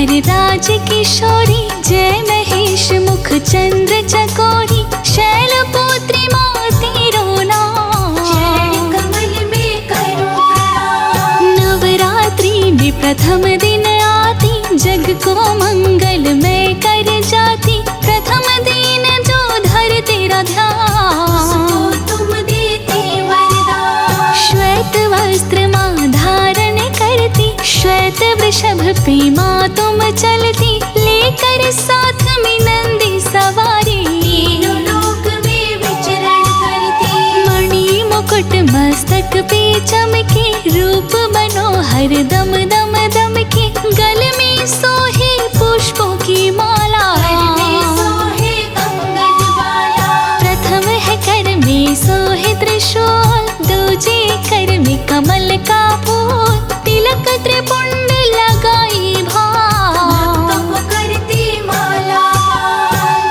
वरराज किशोरी, जय महेश मुख चंद्र चकोरी, शैलपुत्री माँ तेरो नाम, चरण कमल में करो प्रणाम। नवरात्रि में प्रथम दिन आती, जग को मंगल में कर जाती, प्रथम दिन जो धर तेरा ध्यान, तुम देते वरदान। श्वेत वस्त्र माँ धारण करती, श्वेत वृषभ पे माँ तुम चलती, लेकर साथ में नंदी सवारी, तीनों लोक में विचरण करती। मणि मुकुट मस्तक पे चमके, रूप मनोहर दम दम दम के, गल में सोहे पुष्पों की माला, कर में सोहे कंगन वाला। प्रथम है कर में सोहे त्रिशूल, दूजे कर में कमल का फूल, तिलक त्रिपुंड लगाई भक्तों को करती माला।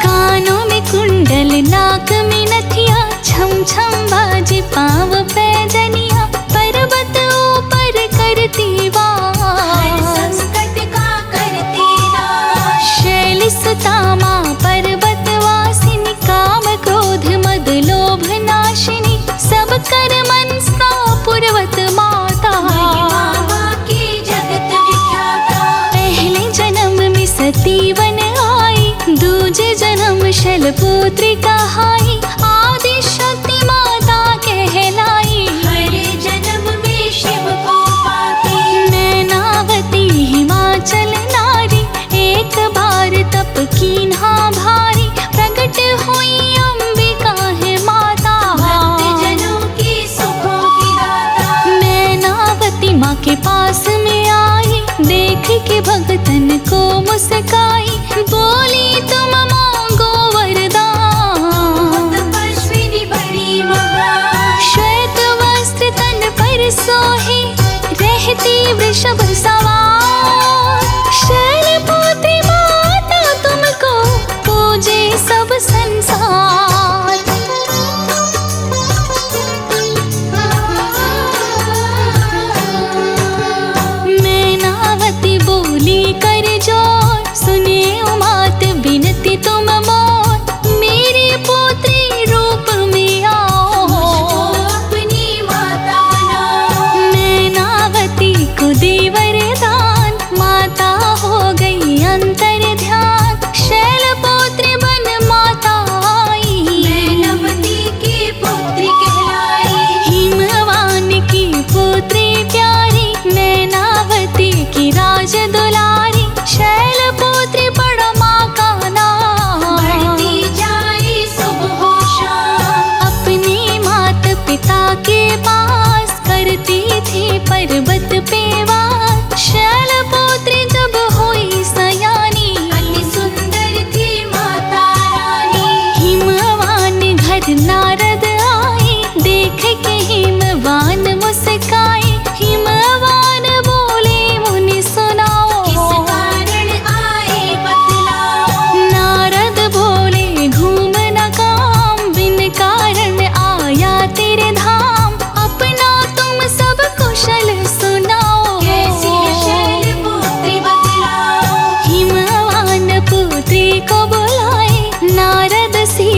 कानों में कुंडल, नाक में नथिया, छम छम बाजे पाँव पैजनिया, पर्वत ऊपर करती वार, हर संकट का करती नाश। शैल सुता माँ पर्वत वासिनी, काम क्रोध मद लोभ नाशिनी, सब कर मनसा पुरवत माता, महिमा माँ की जगत विख्याता। पहले जन्म में सती वन आई, दूजे जन्म शैलपुत्री कहाई, आदि शक्ति माता कहलाई, हर जन्म में शिव को पाती। नैनावती हिमाचल नारी, एक बार तप कीन्हा भारी, प्रकट हुई अंबिका है माता, भक्त जनों की सुखों की दाता। नैनावती माँ के पास में आई, देख के भगतन को मुस्काई, बोली तुम मांगो वरदान, तपस्विनी बड़ी महान। श्वेत वस्त्र तन पर सोहे, रहती वृषभ सवार, शैलपुत्री माता तुमको पूजे सब संसार। मैनावती बोली कर जोर, सुने उमात बिनती तुम मोर, मेरी पुत्री रूप में आओ, अपनी माता बनाओ। मैनावती को दे वरदान, माता हो गई अंतर ध्यान, शैलपुत्री बन माता आई, मैनावती की पुत्री कहलाई। हिमवान की पुत्री प्यारी, मैनावती की राज दुलारी, शैलपुत्री बड़ा माँ का नाम, बढ़ती जाए सुबह शाम। अपने माता पिता के पास करती थी पर्वत पे वास, शैलपुत्री जब हुई सयानी, अति सुंदर थी माता रानी। हिमवान घर नारद आए, देख के हिमवान मुस्काए, हिमवान बोले मुनि सुनाओ, किस कारण आए बतलाओ। नारद बोले घूम न काम, बिन कारण आया तेरे धाम, अपना तुम सब कुशल सुनाओ, कैसी है शैलपुत्री बतलाओ। हिमवान पुत्री को बुलाए, नारद से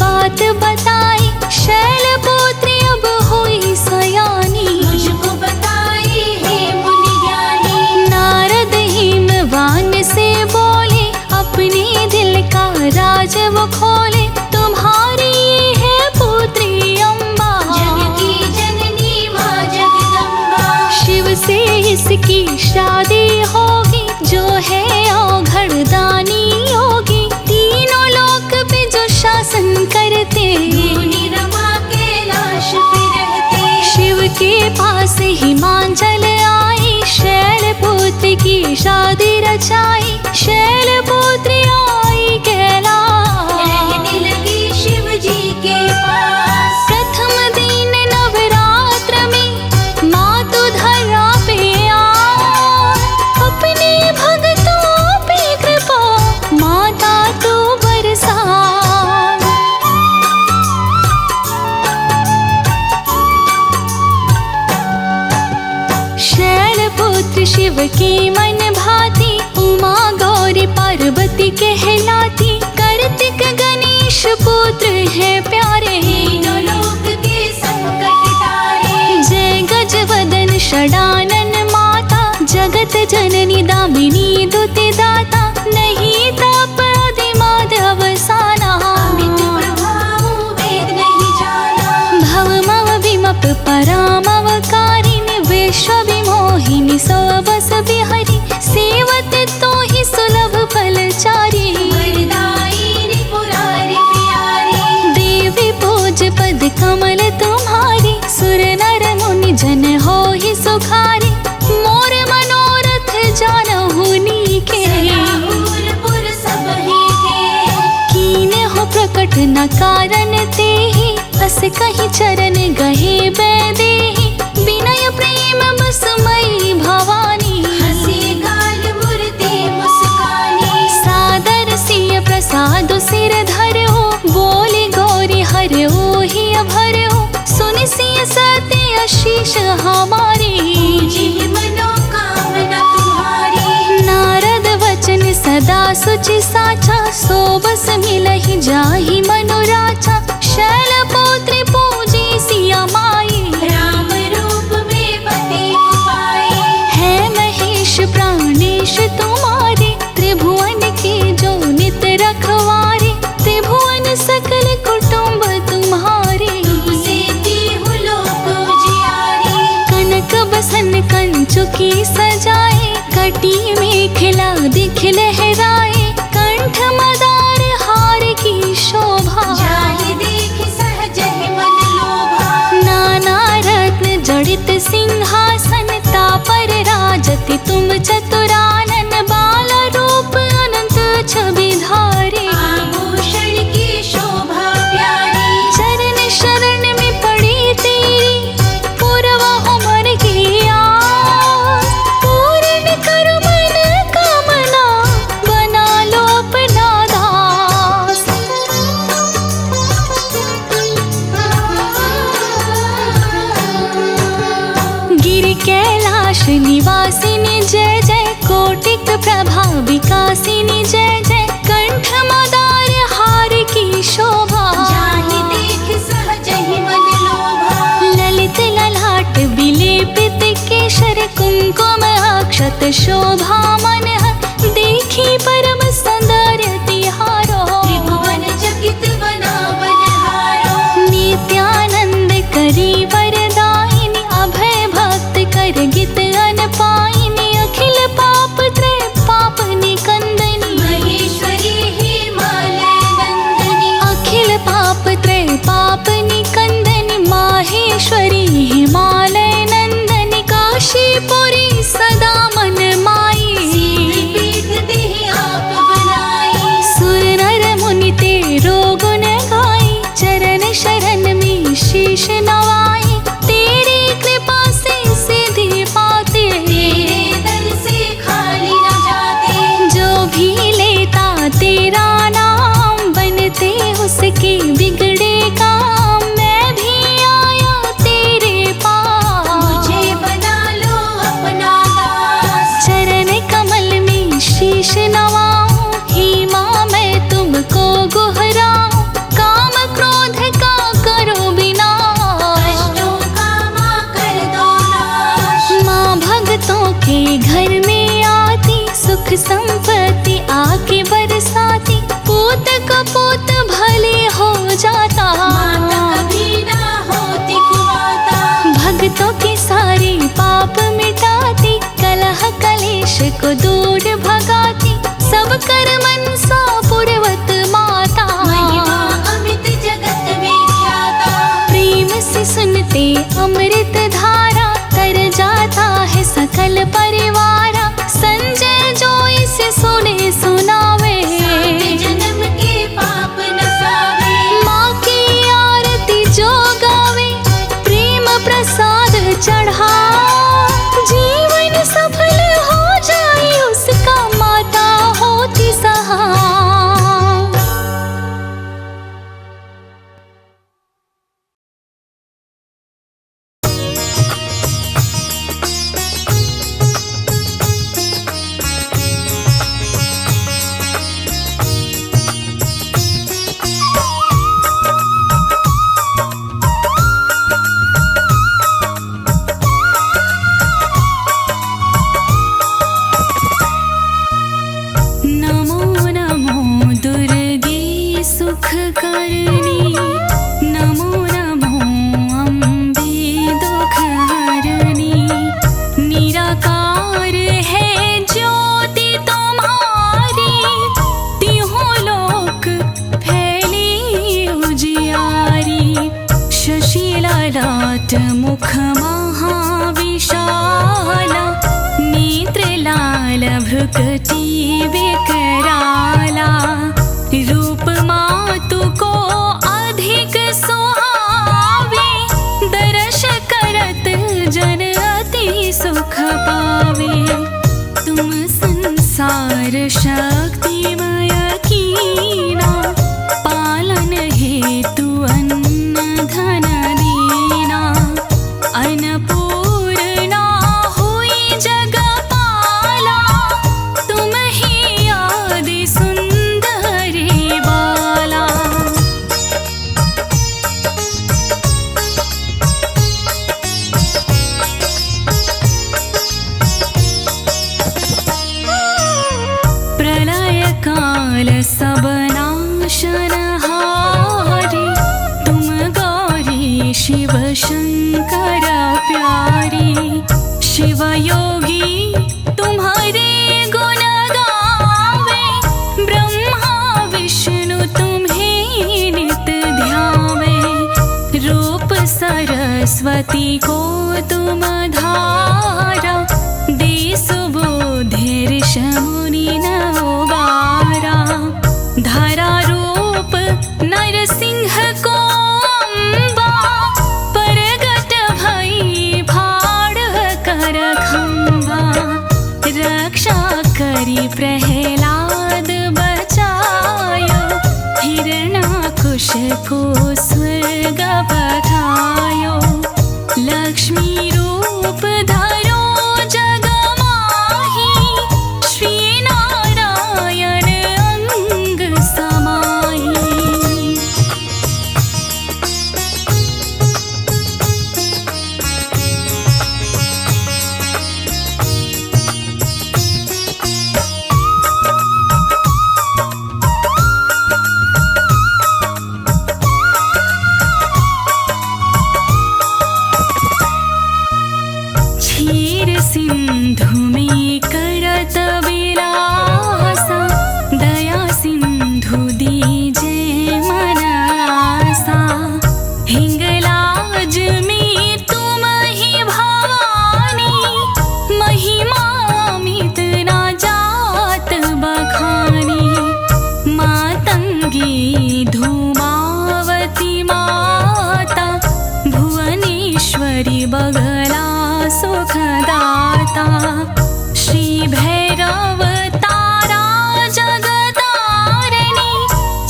बात बताई, शैलपुत्री अब हुई सयानी, मुझको बताई है मुनि ज्ञानी। नारद हिमवान से बोले, अपने दिल का राज वो खोले, तुम्हारी ये है पुत्री अम्बा, जग की जननी माँ जगदम्बा। शिव से इसकी शादी होगी, जो है औघड़ दानी योगी, तीनों लोक पे जो शासन करते, मुनि रमा कैलाश पे रहते। शिव के पास हिमांचल आई, शैलपुत्री की शादी रचाई, शैलपुत्री आई कैलाश, रहने लगी शिव जी के पास। प्रथम दिन नवरात्र में माँ तू धरा पे आ, अपने भक्तों पे कृपा माता तू बरसा, शैलपुत्री शिव की मन भाती, उमा गौरी पार्वती कहलाती, कार्तिक गणेश पुत्र है प्यारे। तीनों लोक के संकट तारे, जय गजवदन षडानन माता, जगत जननी दामिनी दुति दाता, नहीं ताप आदिमाद अवसाना। अमित प्रभाव वेद नहीं जाना, भवमव विमप परामवकारिणि, विश्व विमोहिनी सवस विहरि, सेवत तो ही सुलभ फलचारी। वरदायिनी पुरारी प्यारी, देवी पूज पद कमल तुम्हारी, सुर नर मुनि जन हो ही सुखारी, मोर मनोरथ जानहु नीके। सलाहुरपुर सब ही थे, कीन हो प्रकट न कारण तेहि, अस कहीं चरण गहे बैदेहि, विनय प्रेम बसमयी भवानी। हंसी गाल मूर्ति मुस्कानी, सादर सिय प्रसाद सिर धरो, बोले गौरी हरो ही अभरो, सुनि सिय सत्य आशीष हमारी। जिह मनोकामना तुम्हारी, नारद वचन सदा सुचि साचा, सो बस मिलहि जाहि मनोराचा, शैलपुत्री पूजी सिया माई। राम रूप में पति पाए, है महेश प्राणेश तुम्हारे, त्रिभुवन के जो नित रखवारे, त्रिभुवन सकल कुटुंब तुम्हारे। तुमसे तीहु लोक उजियारे, कनक बसन कंचुकी सजाए, कटी में खिला दिख लहराए, कंठ मदार हार की शोभा। जाहि देख सहज ही मन लोभा, नाना रत्न जड़ित सिंहासन, तापर राजति तुम चतुरानन, बाल रूप अनंत छवि धारे। आभूषण की शोभा प्यारी, चरण शरण में पड़ी तेरी, पूर्व उमर की आस, पूर्ण करो मन कामना, बना लो अपना दास। गिरि कैलाश निवासिनी जय जय, कोटिक प्रभा विकासिनी जय जय, कंठ मदार हार की शोभा। जाहि देख सहज ही मन लोभा, ललित ललाट विलेपित केशर, कुंकुम अक्षत शोभा मन, देखी परम सौंदर्य तिहारो। त्रिभुवन चकित बना बनहारो, नित्यानंद करी वरदायिनी, अभय भक्त कर गित अनपायिनी, अखिल पाप त्रय पाप निकंदनी। महेश्वरी हिमालय नंदनी, अखिल पाप त्रय पाप निकंदनी, माहेश्वरी हिमालय नंदनी, काशीपुरी सदा मन माई। पीठ देहि आप बनाई, सुर नर मुनि तेरो गुण गाई, चरण शरण में शीश नवाई, तेरी कृपा से सिद्धि पाते। तेरे दर से खाली न जाते, जो भी लेता तेरा नाम, बनते उसके बिगड़े काम, मैं भी आया तेरे पास। मुझे बना लो अपना दास, चरण कमल में शीश नवाऊं, हे माँ मैं तुमको गुहराऊं, काम क्रोध का करो विनाश। कष्टों का माँ कर दो नाश, माँ भक्तों के घर में आती, सुख संपत्ति आके बरसाती, पूत कपूत भले हो जाता। माता कभी ना होती कुमाता, भक्तों के सारे पाप मिटाती, कलह कलेश को दूर भगाती, सब कर मनसा पुरवत माता। महिमा अमित जगत में ख्याता, प्रेम से सुनते अमृत धारा, तर जाता है सकल परिवारा, संजय जो इसे सुने सुनावे। सात जन्म के पाप नसावे, माँ की आरती जो गावे, प्रेम प्रसाद चढ़ा, जीवन सफल हो जाए उस मुख महाविशाला नेत्रलाल भ्रुकुटी विकराला रूप मातु को अधिक सुहावे दर्श करत जन अति सुख पावे तुम संसार शक्तिमय कीना पालन हेतु अन्न धन दीना अन्नपूर्णा हुई जगपाला तुम ही आदि सुंदरी बाला प्रलय काल सब नाशनहारी तुम गौरी शिव शंकर प्यारी शिव योगी तुम्हारे गुण गावे ब्रह्मा विष्णु तुम्हें नित ध्यावे रूप सरस्वती को तुम धारा दे सुबोधि ऋषि मुनि न उबारा धारा रूप नरसिंह को अम्बा परगट भई भाड़ कर खंबा रक्षा करी प्रहलाद बचायो हिरण्याकुश को स्वर्ग पठायो लक्ष्मी रूप धरो जग माही श्री नारायण अंग समाई क्षीर सिंधु में करत विलासा दया सिंधु दीजे मन आसा हिंगलाज में तुम ही भवानी महिमा मित ना जात बखानी मातंगी धूमावती माता भुवनेश्वरी बगला सुखदाता श्री भैरव तारा जगतारिणी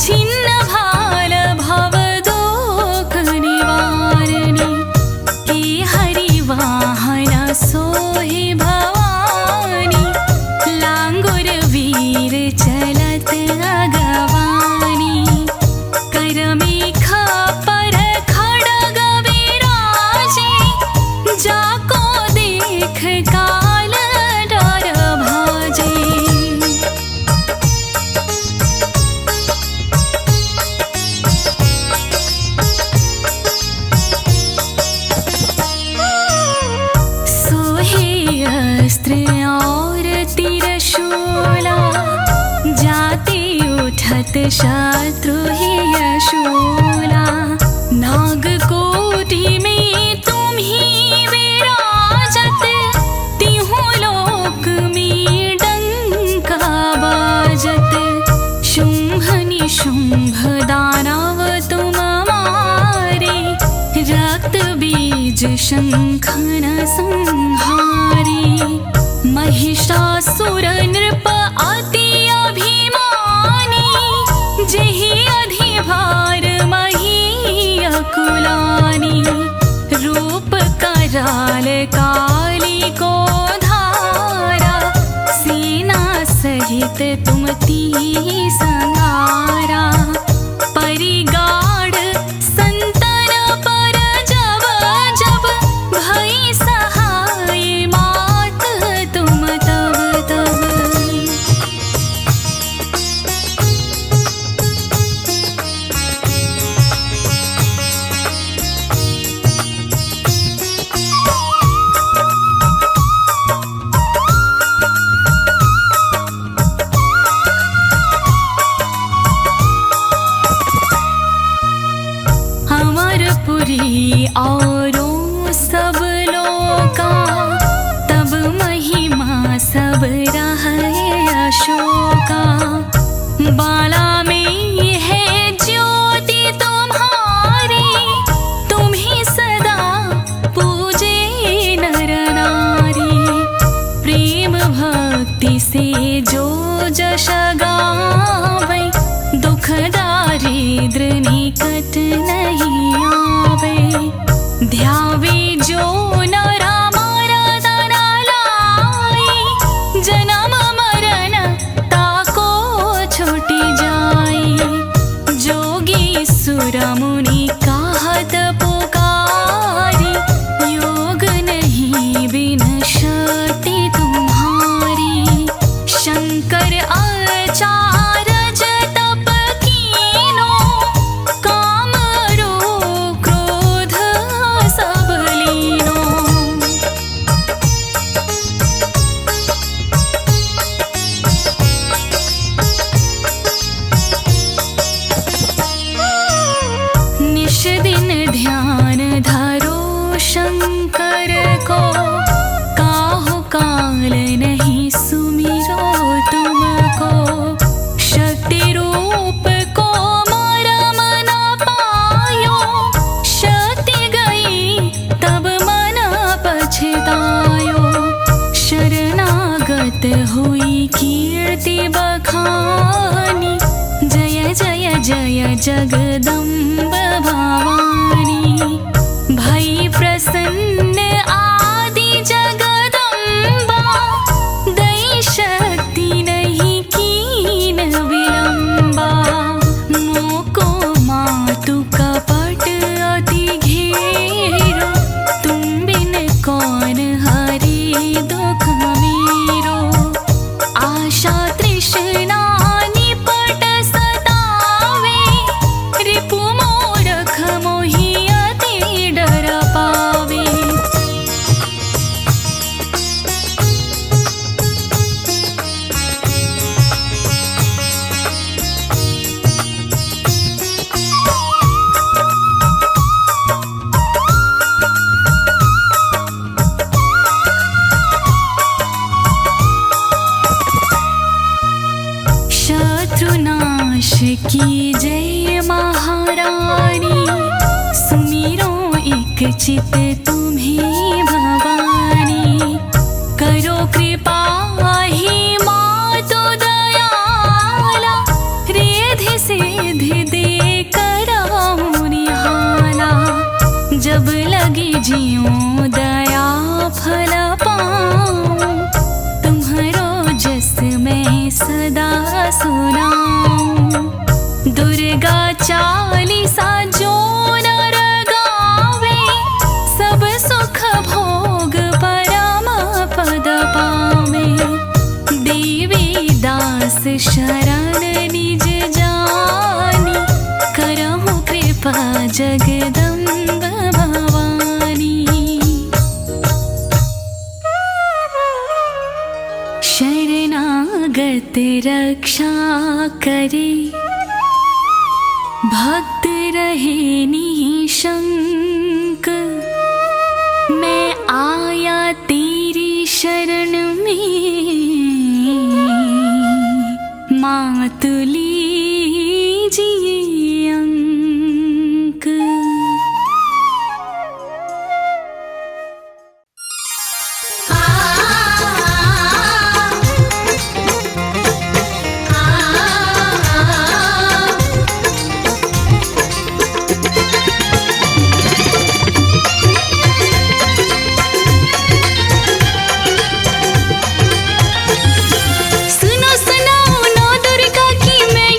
छिन्न भाल भव दुख निवारिणी हे हरि वाहन सोहि भवानी लांगुर वीर चलत अगवानी कर मेघ पर खड़ग विराजे जाको देख काल डर भाजे सोहे अस्त्र और त्रिशूला जाते उठत शत्रु ही यशूला नागकोटि में तुम ही विराजत तिहु लोक में डंका बाजत शुंभ निशुंभ दानव तुम मारे रक्त बीज शंखन संहारी महिषासुर नृप अति अभिमानी जेहि अधिभार मही अकुलानी रूप कराल काली को धारा सेना सहित तुम ती संहारा परिगाढ़ संतन पर जब जब भई सहाय मात तुम तब तब जो जश गावै, दुख दारिद्र निकट नहीं आवे। ध्यावे जो नर मरदन लाई, जन्म मरण ताको छूटी जाई। जोगी सुर मुनि कहत पुकारी, योग नहीं बिन शक्ति तुम्हारी। शंकर आचार्य तप कीनो, काम रूप क्रोध सब लीनो। निश दिन ध्यान धरो शंकर को, काहु काल नहीं सुमिरो तुमको। शक्ति रूप को मरम न पायो, शक्ति गई तब मन पछतायो। शरणागत हुई कीर्ति बखानी, जय जय जय जगदम्ब भवानी। भई प्रसन्न आदि जगदम्बा, दई शक्ति नहीं कीन विलंबा। मोको मातु कपट अति घेरो, तुम बिन कौन हरि दुख मीरो। आशा तृष्णा निपट सतावे, रिपु मूरख मोहि अति डर पावे। शत्रुनाश की जय महारानी, सुमिरो एक चित तुम्हें भवानी। करो कृपा ही मातु दयाला, रिद्धि सिद्धि दे कराऊं निहाला। जब लगी जियो दया फल पाऊं, तुम्हारो जस मैं सदा सुनाऊं। दुर्गा चालीसा जो नर गावे, सब सुख भोग परम पद पावे। देवी दास शरण निज जानी, करहु कृपा जगदम्ब भवानी। शरणागत रक्षा करे, भक्त रहे निशंक। मैं आया तेरी शरण में, मातु लीजिए अंक। सुनो सुनो नौ दुर्गा की मैं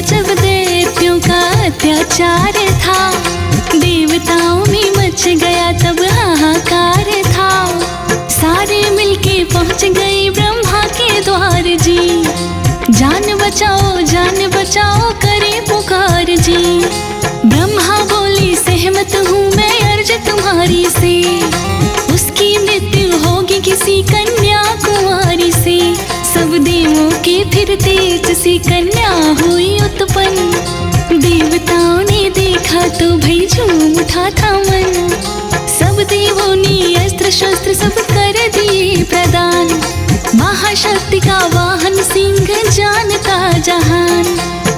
जब दैत्यों का अत्याचार था, देवताओं में मच गया तब हाहाकार था। सारे मिलके पहुंच गए ब्रह्मा के द्वार जी, जान बचाओ करे पुकार जी। ब्रह्मा बोले सहमत हूँ मैं अर्ज तुम्हारी से, उसकी मृत्यु होगी किसी कन्या कुमारी से। सब देवों के फिर तेज सी कन्या हुई उत्पन्न, देवताओं ने देखा तो भई झूम उठा था मन। सब देवों ने अस्त्र शस्त्र सब कर दिए प्रदान, महाशक्ति का वाहन सिंह जानता जहान।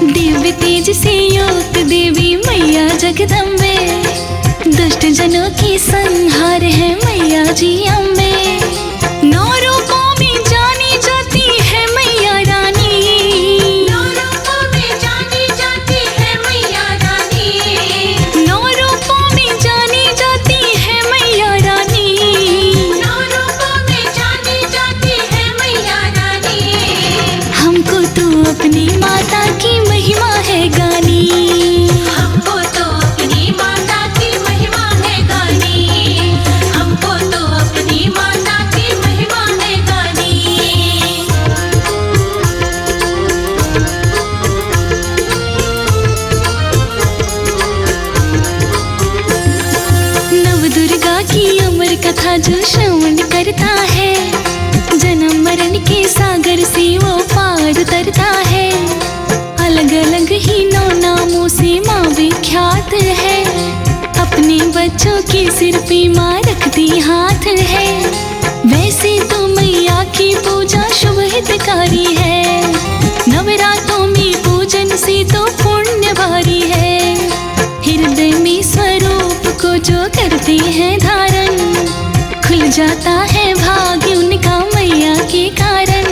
दिव्य तेज से युक्त देवी मैया जगदम्बे, दुष्ट जनों की संहार है मैया जी अम्बे। नौ रूपों में जानी जाती है मैया रानी, नौ रूपों में जानी जाती है मैया रानी, नौ रूपों में जानी जाती है मैया रानी, नौ रूपों में जानी जाती है मैया रानी। हमको तो अपनी माता की महिमा है गानी, हमको तो अपनी माता की महिमा है गानी, हमको तो अपनी माता की महिमा है गानी। नव दुर्गा की अमर कथा जो श्रवण करता है, जन्म मरण के सागर से वो पार उतरता है। अलग अलग ही नौ नामों से माँ विख्यात है, अपने बच्चों के सिर पे माँ रखती हाथ है। वैसे तो मैया की पूजा शुभ हितकारी है, नवरात्रों में पूजन से तो पुण्य भारी है। हृदय में स्वरूप को जो करते हैं धारण, खुल जाता है भाग्य उनका मैया के कारण।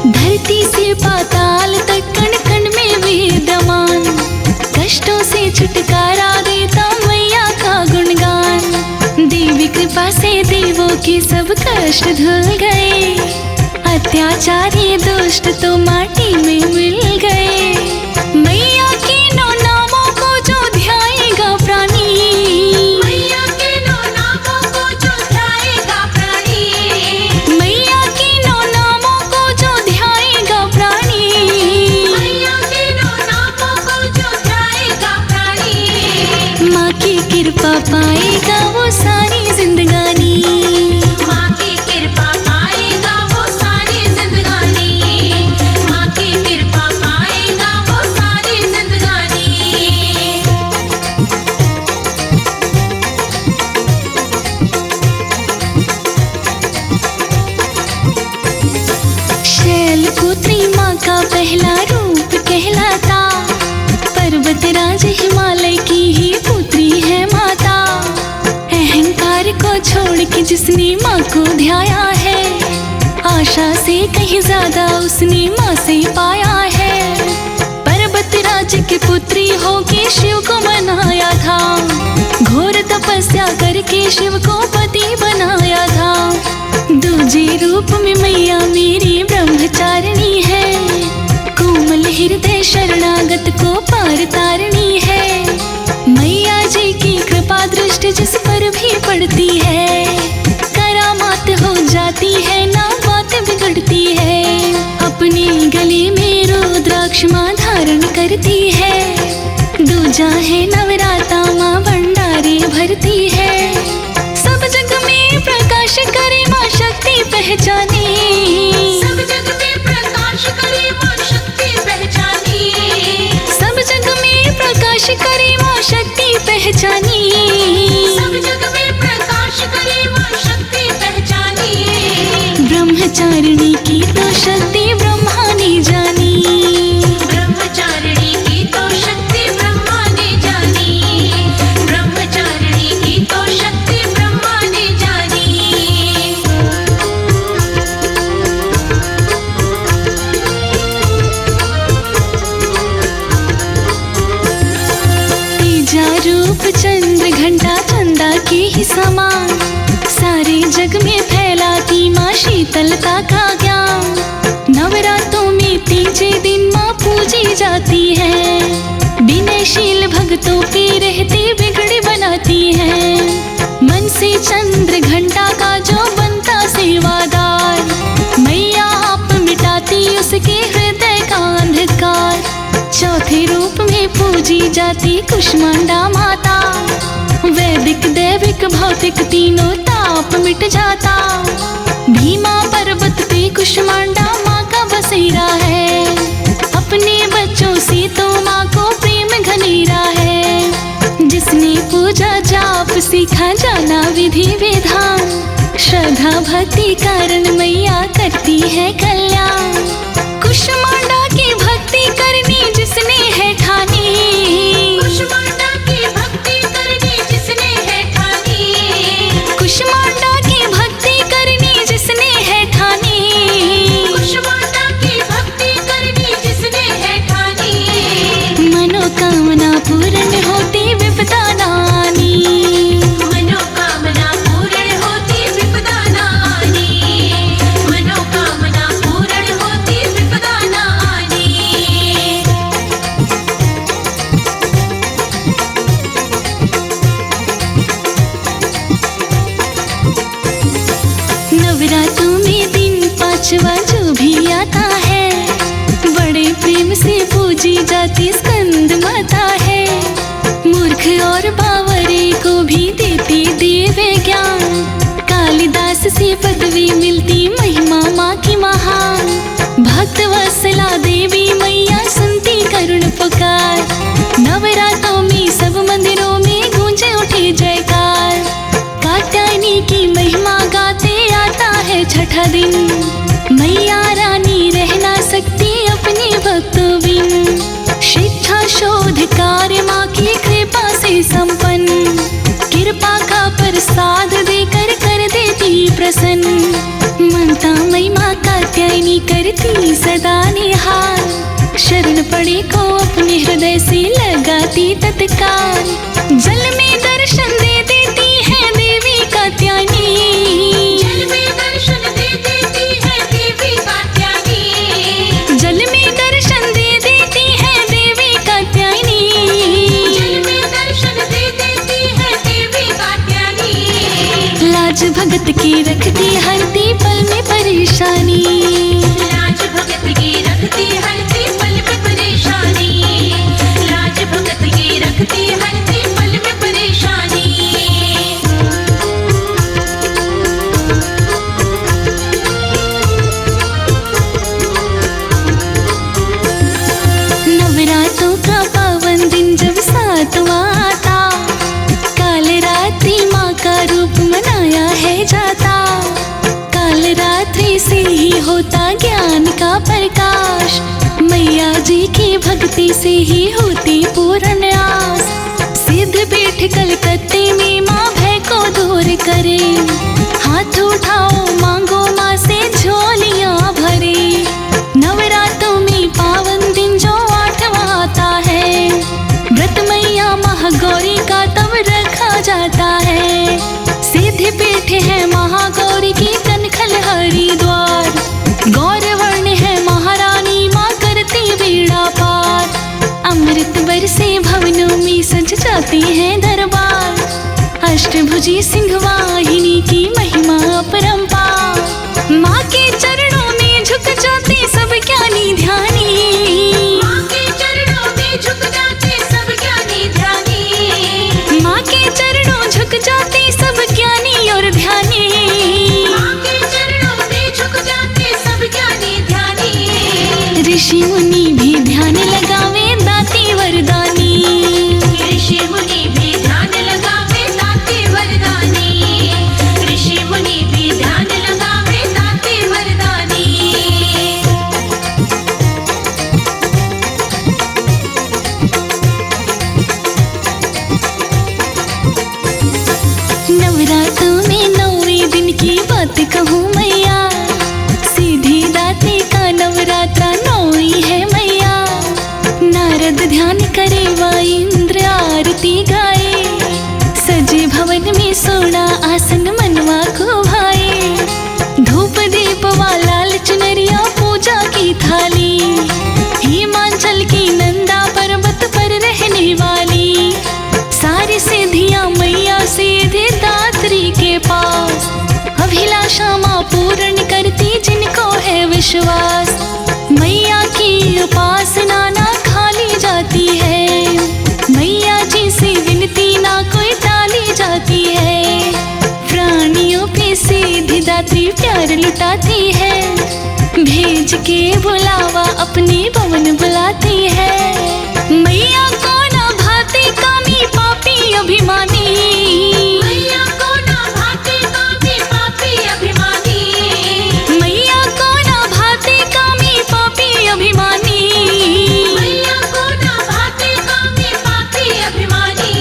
धरती से पाताल तक कण कण में विद्यमान, कष्टों से छुटकारा देता मैया का गुणगान। देवी कृपा से देवों के सब कष्ट धुल गए, अत्याचारी दुष्ट तो माटी में मिल गए। मैया के नौ नामों को जो ध्याएगा प्राणी, मैया के नौ नामों को जो ध्याएगा प्राणी, मैया के नौ नामों को जो ध्याएगा प्राणी, मैया के नौ नामों को जो ध्याएगा प्राणी। माँ की कृपा पाएगा वो सारी जिंदगानी, माँ की कृपा पाएगा वो सारी जिंदगानी, माँ की कृपा पाएगा वो सारी जिंदगानी। शैलपुत्री माँ का पहला रूप कहलाता, पर्वतराज हिमालय की ही पुत्री है माता। अहंकार को छोड़ के जिसने माँ को ध्याया है, आशा से कहीं ज्यादा उसने माँ से पाया है। पर्वतराज की पुत्री होके शिव को मनाया था, घोर तपस्या करके शिव को पति बनाया था। दूजे रूप में मैया मेरी ब्रह्मचारिणी है, कोमल हृदय शरणागत को पार तारणी है। मैया जी की कृपा दृष्टि जिस पर भी पड़ती है, करामात हो जाती है ना बात बिगड़ती है। अपने गले में रुद्राक्ष माँ धारण करती है, दूजा है नवराता माँ भंडारे भरती है। सब जग में प्रकाश करे माँ शक्ति पहचाने, सब जग में प्रकाश करे माँ शक्ति पहचानी, सब जग में प्रकाश करे माँ शक्ति पहचानी। सब जग में प्रकाश करे माँ शक्ति पहचानी। ब्रह्मचारिणी की तो शक्ति ब्रह्मा ने जानी, ब्रह्मचारिणी की तो शक्ति ब्रह्मा ने जानी, ब्रह्मचारिणी की तो शक्ति ब्रह्मा ने जानी। तीजा रूप चंद्र घंटा चंदा के ही समान, सारे जग में फैलाती माँ शीतलता का ज्ञान। नवरात्रों में तीजे दिन माँ पूजी जाती है। विनयशील भक्तों पे रहती बिगड़ी बनाती है। मन से चंद्र घंटा का जो बनता सेवादार, मैया आप मिटाती उसके हृदय का अंधकार। चौथे रूप में पूजी जाती कुष्मांडा माता, वैदिक दैविक भौतिक तीनों ताप मिट जाता। भीमा पर्वत पे कुष्मांडा माँ का बसेरा है, अपने बच्चों से तो माँ को प्रेम घनेरा है। जिसने पूजा जाप सीखा जाना विधि विधान, श्रद्धा भक्ति कारण मैया करती है कल्याण। कुष्मांडा की भक्ति करनी जिसने है ठानी, कुष्मांडा की भक्ति करनी जिसने है ठानी, कुष्मांडा की भक्ति करनी जिसने है ठानी, कुष्मांडा की भक्ति करनी जिसने है ठानी। मनोकामना पूर्ण होती विपदा नानी, मनोकामना पूर्ण होती विपदा न आनी, मनोकामना पूर्ण होती विपदा न आनी। नवरात्रों में दिन पांचवा जो भी आता है, बड़े प्रेम से पूजी जाती स्कंद माता है। मूर्ख और बावरे को भी देती दिव्य ज्ञान, कालिदास से पदवी मिलती महिमा माँ की महान। भक्त वत्सला देवी मैया सुनती करुण पुकार, नवरात्रों में सब मंदिरों में गूंजे उठे जयकार। कात्यायनी की महिमा गाते आता है छठा दिन, मैया रानी रह ना सकती अपने भक्तों बिन। शिक्षा शोध कार्य माँ की कृपा से संपन्न, कृपा का प्रसाद देकर कर देती प्रसन्न। ममता मई माँ कात्यायनी करती सदा निहार, शरण पड़े को अपने हृदय से लगाती तत्काल। जल में दर्शन दे देती है देवी कात्यायनी, जल में दर्शन दे देती है देवी कात्यायनी, जल में दर्शन दे देती है देवी कात्यायनी। जल में दर्शन दे देती है देवी कात्यायनी। लाज भगत की रखती हरती पल में परेशानी, लाज भगत की रखती हरती पल में परेशानी, लाज भगत की रखती हरती पल में परेशानी। नवरात्रों का पावन दिन जब सातवां आता, काल रात्रि माँ का रूप मनाया है जाता। काल रात्रि से ही होता ज्ञान का प्रकाश, मैया जी की भक्ति से ही होती पूर्ण आस। सिद्ध पीठ कलकत्ते में माँ भय को दूर करे, हाथ उठाओ मांगो माँ से झोलियाँ भरे। नवरात्रों में पावन दिन जो आठवां आता है, व्रत मैया महागौरी का तब रखा जाता है। सिद्ध पीठ है महागौरी की कनखल हरिद्वार, गौरवर्ण है महारानी माँ करती बेड़ा पार। अमृत बरसे भवनों में सज जाती है दरबार, अष्टभुजी सिंहवाहिनी की महिमा अपरंपार। माँ के चरणों में झुक जाते सब ज्ञानी ध्यानी, माँ के चरणों में झुक जाते सब ज्ञानी ध्यानी, माँ के चरणों झुक जाते सब ज्ञानी और ध्यानी। माँ के चरणों में झुक जाते सब ज्ञानी ध्यानी। ऋषि मुनि भी ध्यान लगावे दाती वरदानी, ऋषि मुनि भी ध्यान लगावे दाते वरदानी, ऋषि मुनि भी ध्यान लगावे दाते वरदानी। नवरात्रों में 9वें दिन की बात कहूँ मैया, सीधी दाती का नवरात्रा 9वीं है मैया। नारद ध्यान करे व इंद्र आरती गाए, सजे भवन में सोना आसन मनवा को भाए। धूप दीप व लाल चुनरिया पूजा की थाली, हिमाचल की विश्वास। मैया की उपासना ना खाली जाती है, मैया जी से विनती ना कोई टाली जाती है। प्राणियों पे सीधी दात्री प्यार लुटाती है, भेज के बुलावा अपनी भवन बुलाती है। मैया को ना भाती कामी पापी अभिमानी, मैया को ना भाते कामी पापी अभिमानी, मैया को ना भाती कामी पापी अभिमानी। मैया को ना भाते कामी पापी अभिमानी।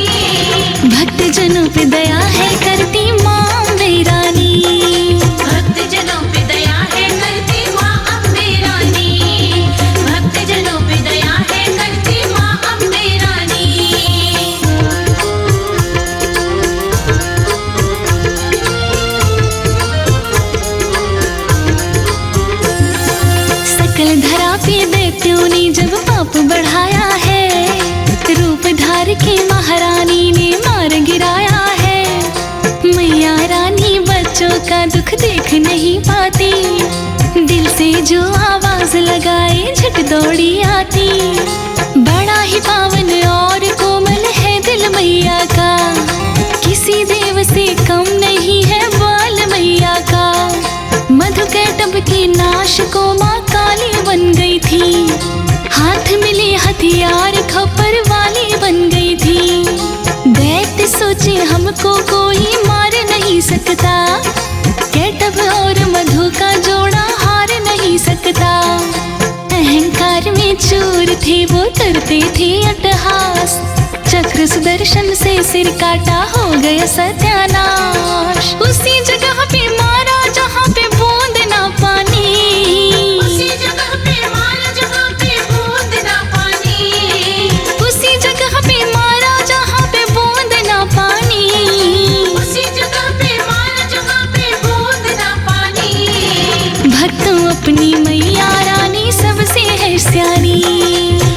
भक्त जनों पे दया है करती माँ अम्बे रानी, भक्त जनों पे दया है करती माँ अम्बे रानी, भक्त जनों पे दया है करती माँ अम्बे रानी। सकल धरा पे दैत्यों ने जब पाप बढ़ाया है, रूप धार के महारानी ने मार गिराया है। मैया रानी बच्चों का दुख देख नहीं पाती, दिल से जो आवाज लगाए झट दौड़ी आती। बड़ा ही पावन और कोमल है दिल मैया का, किसी देव से कम नहीं है बाल मैया का। मधुकैटभ के नाश को माँ काली बन गई थी, हाथ मिले हथियार खप्पर वाली बन गई थी। दैत्य सोचे हमको कोई मार नहीं सकता, कैटभ और मधु का जोड़ा हार नहीं सकता। अहंकार में चूर थे वो करते थे अट्टहास, चक्र सुदर्शन से सिर काटा हो गया सत्यानाश। उसी जगह पे मारा जहाँ पे बूंद ना पानी, उसी जगह पे मारा जहाँ पे बूंद ना पानी, उसी जगह पे मारा जहाँ पे बूंद ना पानी। उसी जगह पे मारा जहाँ पे बूंद ना पानी। भक्तों अपनी मैया रानी सबसे है सियानी,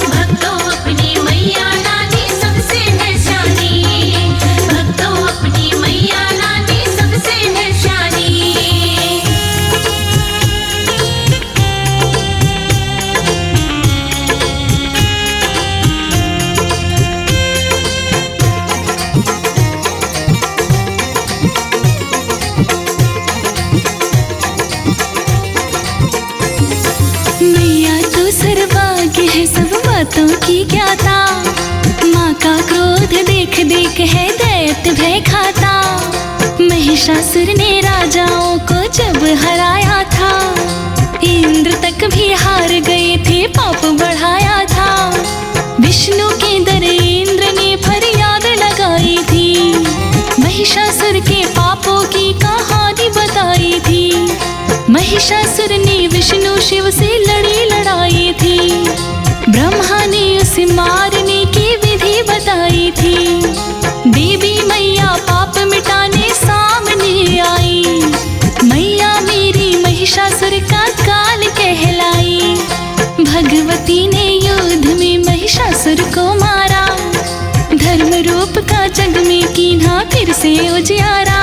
भक्तों अपनी मैया रानी सबसे है शानी, भक्तों अपनी मैया रानी सबसे है शानी। मैया तो सर्वज्ञ है सब बातों की ज्ञाता, माँ का क्रोध देख देख है दैत्य भय खाता। महिषासुर ने राजाओं को जब हराया था, इंद्र तक भी हार गए थे पाप बढ़ाया था। विष्णु के दर इंद्र ने फरियाद लगाई थी, महिषासुर के पापों की कहानी बताई थी। महिषासुर ने विष्णु शिव से लड़ी लड़ाई थी, ब्रह्मा ने उसे मारने की विधि बताई थी। देवी मैया पाप मिटाने सामने आई, मैया मेरी महिषासुर का काल कहलाई। भगवती ने युद्ध में महिषासुर को मारा, धर्म रूप का जग में कीन्हा फिर से उजियारा।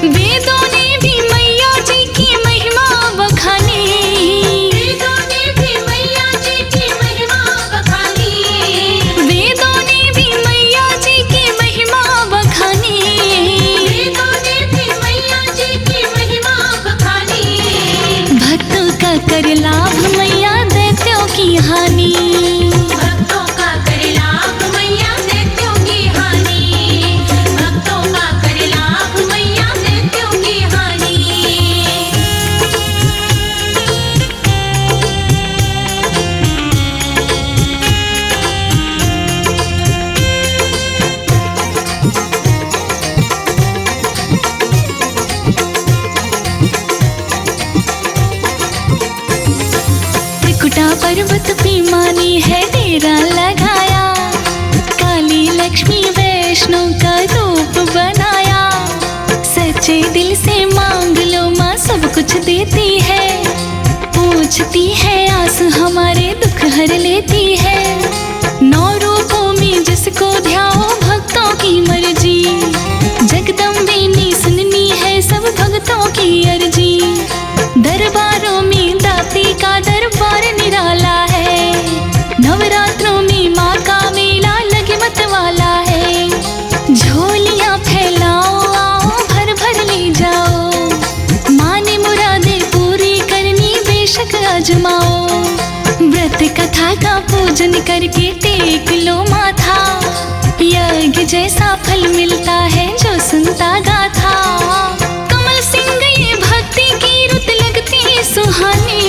वेदों ने भी मैया जी की महिमा बखानी, वेदों ने भी मैया जी की महिमा बखानी, वेदों ने भी मैया जी की महिमा बखानी। वेदों ने भी मैया जी की महिमा बखानी। भक्तों का कर लाभ मैया दैत्यों की हानि, भक्तों का करे लाभ मैया दैत्यों की हानि, भक्तों का करे लाभ मैया दैत्यों की हानि। त्रिकुटा पर्वत पे माने है डेरा लगाया, काली लक्ष्मी वैष्णो का रूप बनाया। सच्चे दिल से मांग लो माँ सब कुछ देती है, पूछती है आस हमारे दुख हर लेती है। 9 रूपों में जिसको ध्याओ भक्तों की मर्जी, जगदम्बे ने सुननी है सब भक्तों की अर्जी। दरबारों में दाता पूजन करके टेक लो माथा, यज्ञ जैसा फल मिलता है जो सुनता गाथा। कमल सिंह ये भक्ति की रुत लगती सुहानी,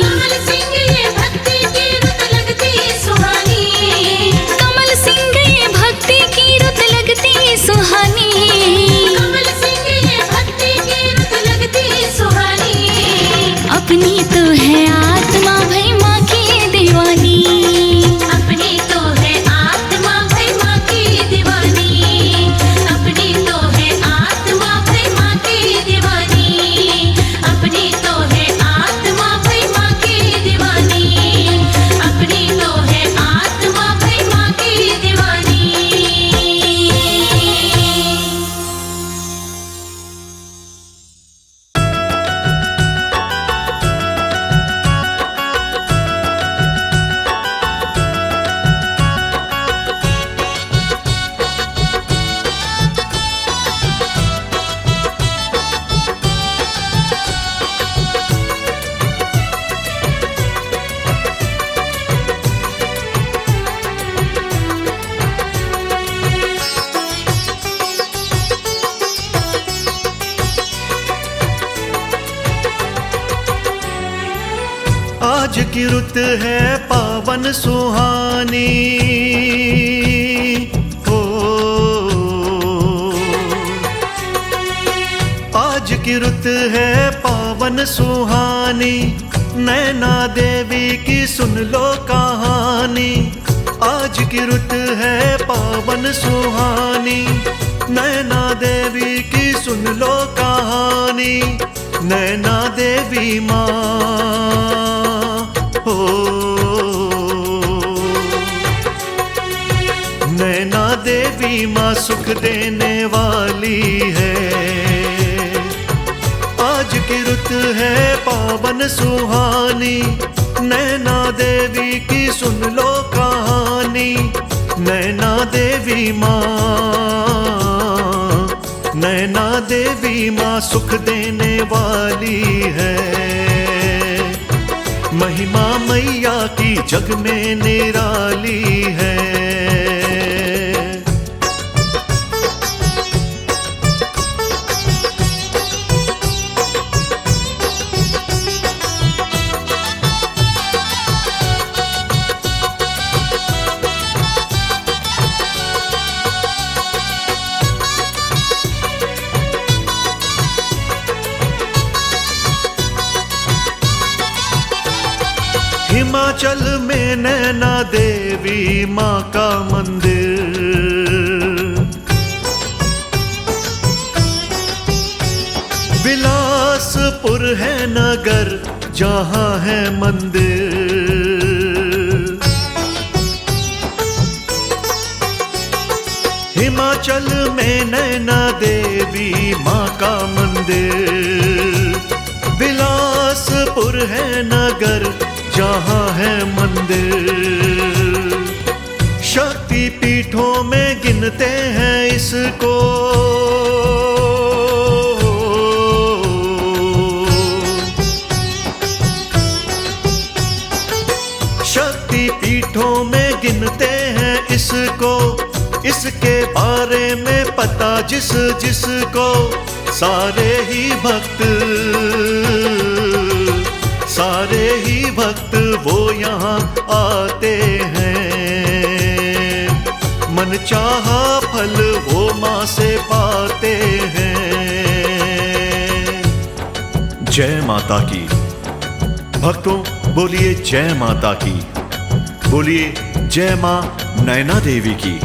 कमल सिंह ये भक्ति की रुत लगती सुहानी, कमल सिंह ये भक्ति की रुत लगती सुहानी, कमल सिंह ये भक्ति की रुत लगती सुहानी। अपनी तो है आत्मा भाई माँ की दीवानी, अपनी तो है आत्मा भाई माँ की दीवानी, अपनी तो है आत्मा भाई माँ की दीवानी, अपनी तो है आत्मा भाई माँ की दीवानी, अपनी तो है आत्मा भाई माँ की दीवानी। आज की रुत है पावन सुहानी, हो आज की रुत है पावन सुहानी, नैना देवी की सुन लो कहानी। आज की रुत है पावन सुहानी, नैना देवी की सुन लो कहानी। नैना देवी माँ हो, नैना देवी माँ सुख देने वाली है। आज की रुत है पावन सुहानी, नैना देवी की सुन लो कहानी। नैना देवी माँ, नैना देवी माँ सुख देने वाली है। महिमा मैया की जग में निराली है। हिमाचल में नैना देवी माँ का मंदिर, बिलासपुर है नगर जहाँ है मंदिर। हिमाचल में नैना देवी माँ का मंदिर, बिलासपुर है नगर जहाँ है मंदिर। शक्ति पीठों में गिनते हैं इसको, शक्ति पीठों में गिनते हैं इसको। इसके बारे में पता जिस जिसको, सारे ही भक्त, सारे ही भक्त वो यहाँ आते हैं। मन चाहा फल वो माँ से पाते हैं। जय माता की। भक्तों बोलिए जय माता की, बोलिए जय माँ नैना देवी की।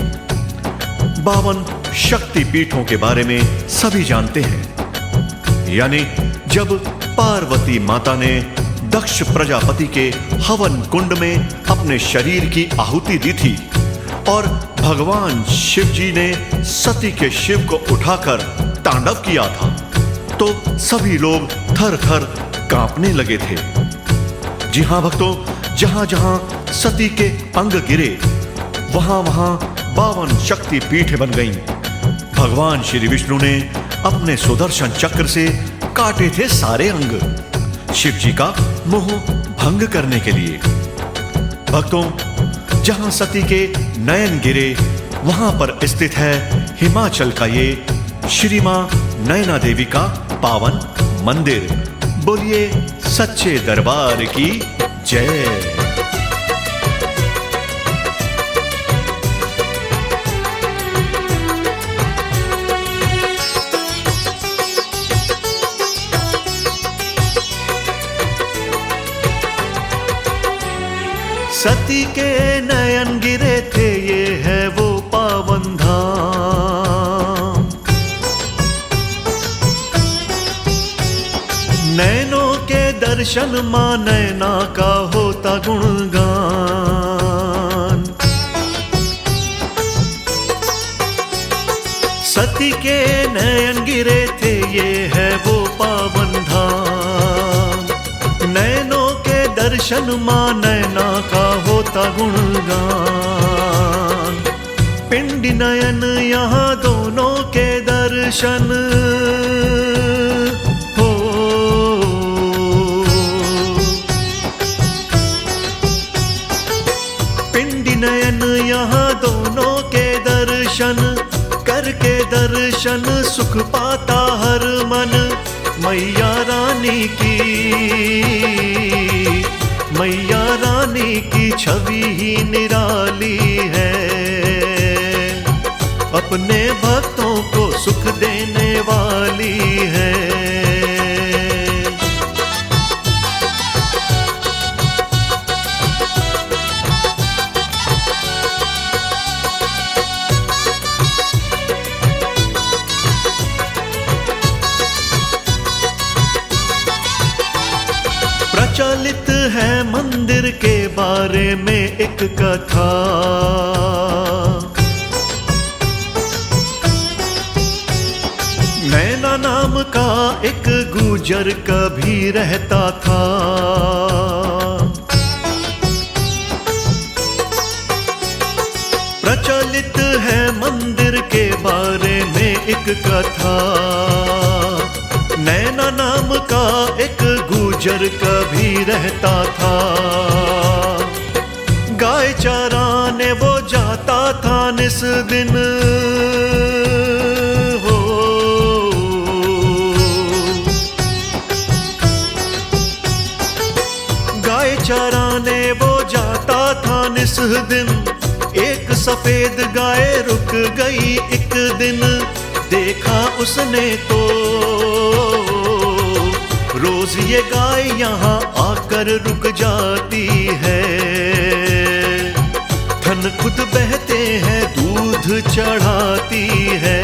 52 शक्ति पीठों के बारे में सभी जानते हैं। यानी जब पार्वती माता ने दक्ष प्रजापति के हवन कुंड में अपने शरीर की आहुति दी थी और भगवान शिव जी ने सती के शिव को उठाकर तांडव किया था, तो सभी लोग थर थर कांपने लगे थे। जी हां भक्तों, जहां जहां सती के अंग गिरे वहां वहां 52 शक्ति पीठें बन गईं। भगवान श्री विष्णु ने अपने सुदर्शन चक्र से काटे थे सारे अंग, शिव जी का मोह भंग करने के लिए। भक्तों जहां सती के नयन गिरे वहां पर स्थित है हिमाचल का ये श्री मां नैना देवी का पावन मंदिर। बोलिए सच्चे दरबार की जय। सती के नयन गिरे थे, ये है वो पावन धाम। नैनों के दर्शन मां नैना का होता गुणगान। सती के नयन गिरे थे, ये है वो पावन धाम। नैनों के दर्शन मां नैना का होता गुणगान। पिंडी नयन यहाँ दोनों के दर्शन हो। पिंडी नयन यहाँ दोनों के दर्शन करके दर्शन सुख पाता हर मन। मैया रानी की छवि ही निराली है। अपने भक्तों को सुख देने वाली है। प्रचलित है मंदिर के बारे में एक कथा। नैना नाम का एक गुजर कभी रहता था। प्रचलित है मंदिर के बारे में एक कथा। नैना नाम का एक गुजर कभी रहता था। गाय चराने वो जाता था निस दिन हो। गाय चराने वो जाता था निस दिन। एक सफेद गाय रुक गई एक दिन। देखा उसने तो रोज ये गाय यहाँ आकर रुक जाती है। थन खुद बहते हैं दूध चढ़ाती है।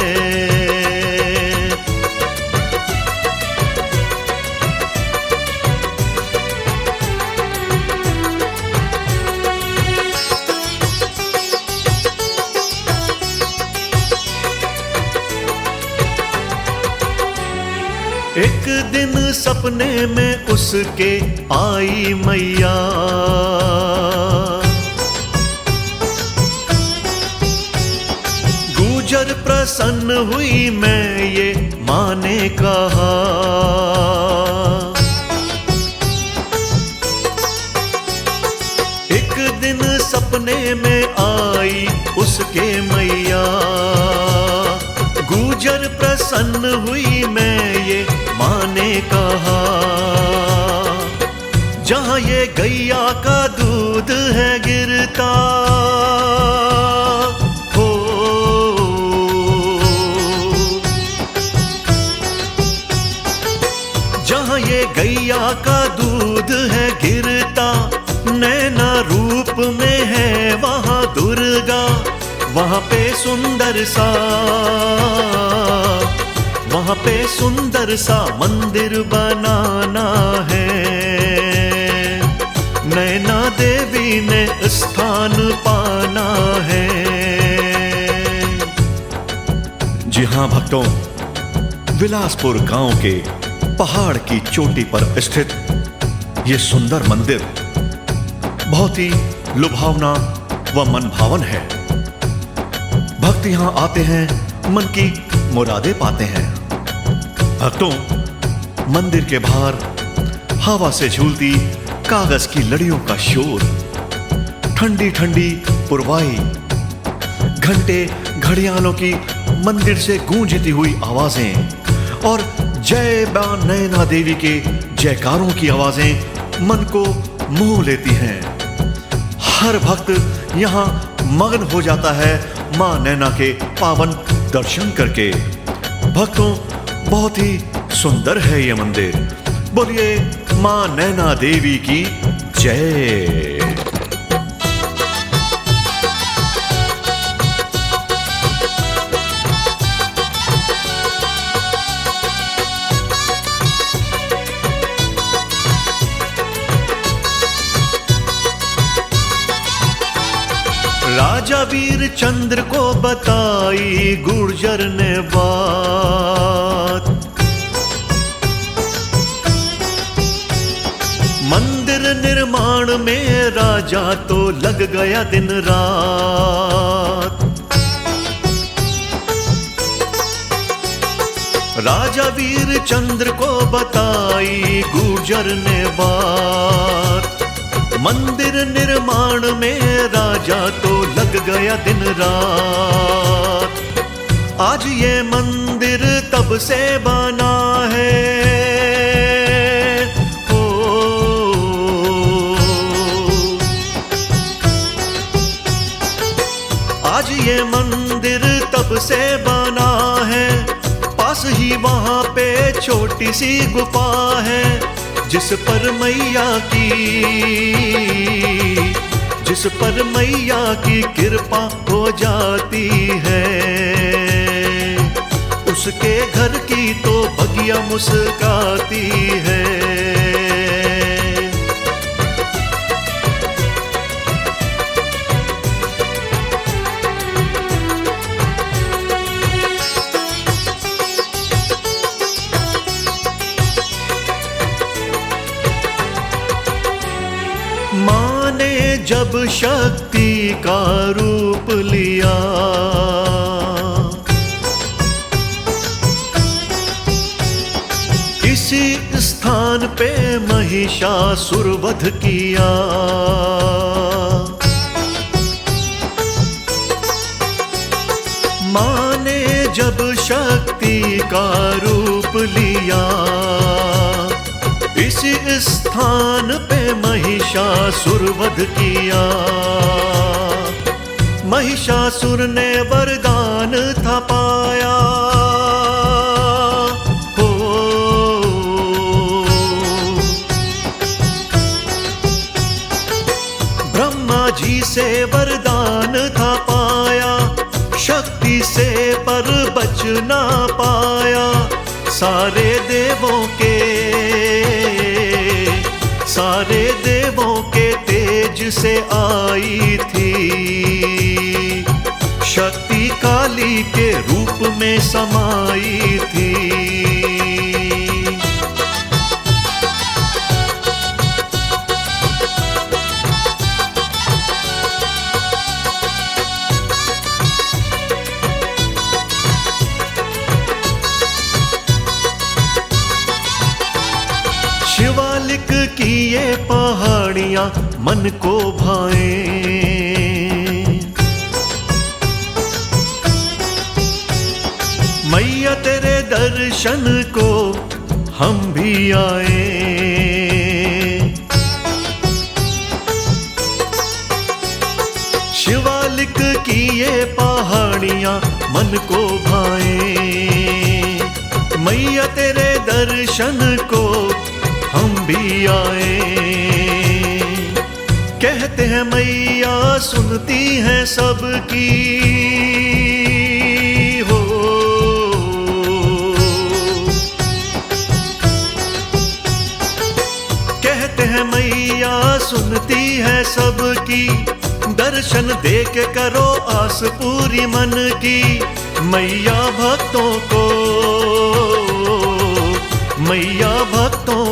एक दिन सपने में उसके आई मैया। गुजर प्रसन्न हुई मैं ये माँ ने कहा। एक दिन सपने में आई उसके मैया। गुजर प्रसन्न हुई मैं ये माँ ने कहा। जहाँ ये गैया का दूध है गिरता हो। जहाँ ये गैया का दूध है गिरता। नैना रूप में है वहाँ दुर्गा। वहाँ पे सुंदर सा मंदिर बनाना है। नैना देवी ने स्थान पाना है। जी हाँ भक्तों, विलासपुर गांव के पहाड़ की चोटी पर स्थित ये सुंदर मंदिर बहुत ही लुभावना व मनभावन है। भक्त यहां आते हैं, मन की मुरादें पाते हैं। भक्तों, मंदिर के बाहर हवा से झूलती कागज की लड़ियों का शोर, ठंडी ठंडी पुरवाई, घंटे घड़ियालों की मंदिर से गूंजती हुई आवाजें और जय मां नैना देवी के जयकारों की आवाजें मन को मोह लेती हैं। हर भक्त यहाँ मग्न हो जाता है मां नैना के पावन दर्शन करके। भक्तों, बहुत ही सुंदर है ये मंदिर। बोलिए मां नैना देवी की जय। राजा वीर चंद्र को बताई गुर्जर ने बात, मंदिर निर्माण में राजा तो लग गया दिन रात। राजा वीर चंद्र को बताई गुर्जर ने बात, मंदिर निर्माण में राजा तो लग गया दिन रात। आज ये मंदिर तब से बना है, आज ये मंदिर तब से बना है। पास ही वहां पे छोटी सी गुफा है, जिस पर मैया की कृपा हो जाती है। उसके घर की तो बगिया मुस्काती है। माँ ने जब शक्ति का रूप लिया, इसी स्थान पे महिषासुर वध किया। माँ ने जब शक्ति का रूप लिया, इसी स्थान पे महिषासुर वध किया। महिषासुर ने वरदान था पाया, हो ब्रह्मा जी से वरदान था पाया, शक्ति से पर बच ना पाया। सारे देवों के तेज से आई थी, शक्ति काली के रूप में समाई थी। शिवालिक की ये पहाड़ियां मन को भाएं, मैया तेरे दर्शन को हम भी आए। शिवालिक की ये पहाड़ियां मन को भाएं, मैया तेरे दर्शन को हम भी आए। कहते हैं मैया सुनती हैं सबकी, हो कहते हैं मैया सुनती है सबकी। दर्शन दे के करो आस पूरी मन की। मैया भक्तों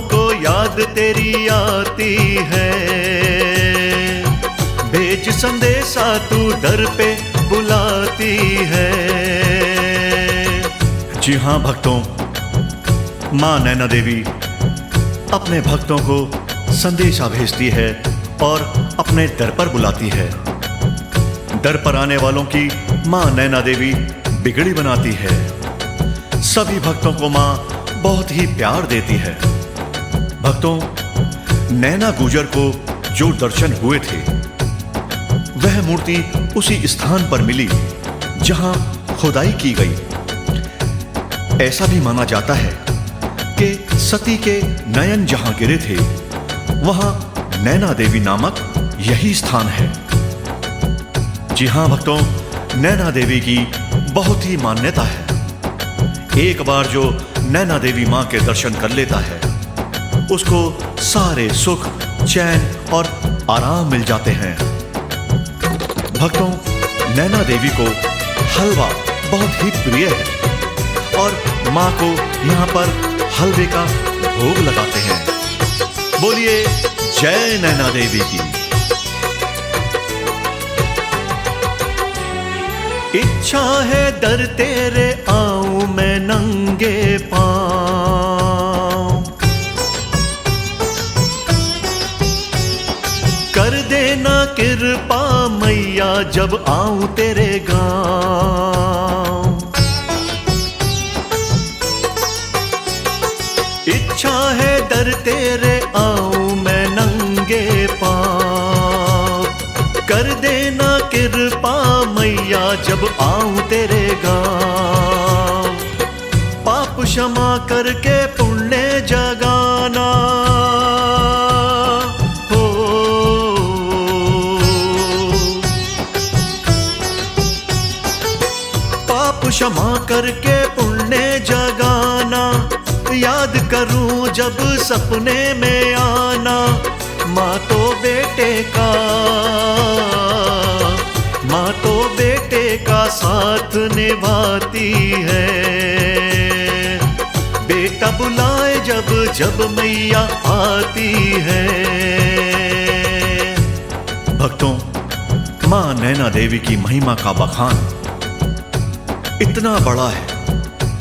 को याद तेरी आती है। भेज संदेशा तू दर पे बुलाती है। जी हाँ भक्तों, माँ नैना देवी अपने भक्तों को संदेशा भेजती है और अपना अपने दर पर बुलाती है। दर पर आने वालों की मां नैना देवी बिगड़ी बनाती है। सभी भक्तों को मां बहुत ही प्यार देती है। भक्तों, नैना गुजर को जो दर्शन हुए थे वह मूर्ति उसी स्थान पर मिली जहां खुदाई की गई। ऐसा भी माना जाता है कि सती के नयन जहां गिरे थे वहां नैना देवी नामक यही स्थान है। जी हां भक्तों, नैना देवी की बहुत ही मान्यता है। एक बार जो नैना देवी मां के दर्शन कर लेता है उसको सारे सुख, चैन और आराम मिल जाते हैं। भक्तों, नैना देवी को हलवा बहुत ही प्रिय है और मां को यहां पर हलवे का भोग लगाते हैं। बोलिए जय नैना देवी की। इच्छा है दर तेरे आऊं मैं नंगे पांव, कर देना कृपा मैया जब आऊं तेरे गांव। इच्छा है दर तेरे आऊं मैं नंगे पांव, कर देना कृपा मैया जब आऊं तेरे गांव। पाप क्षमा करके पुण्य जगाना हो, पाप क्षमा करके पुण्य जगाना। याद करूं जब सपने में आना, माँ तो बेटे का, माँ तो बेटे का साथ निभाती है। बेटा बुलाए जब जब मैया आती है। भक्तों, मां नैना देवी की महिमा का बखान इतना बड़ा है,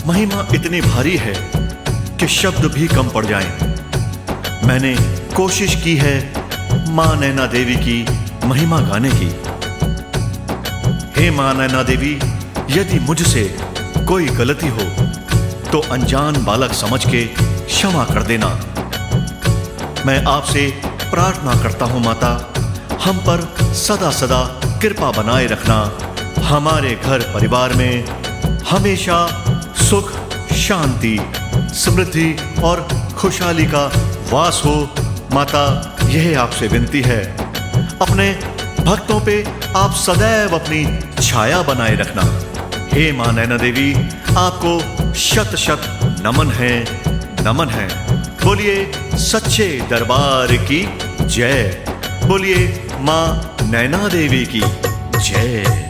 महिमा इतनी भारी है कि शब्द भी कम पड़ जाएं। मैंने कोशिश की है मां नैना देवी की महिमा गाने की। हे मां नैना देवी, यदि मुझसे कोई गलती हो तो अनजान बालक समझ के क्षमा कर देना। मैं आपसे प्रार्थना करता हूं माता, हम पर सदा सदा कृपा बनाए रखना। हमारे घर परिवार में हमेशा सुख, शांति, समृद्धि और खुशहाली का वास हो। माता, यह आपसे विनती है। अपने भक्तों पे आप सदैव अपनी छाया बनाए रखना। हे मां नैना देवी, आपको शत शत नमन है, नमन है। बोलिए सच्चे दरबार की जय। बोलिए मां नैना देवी की जय।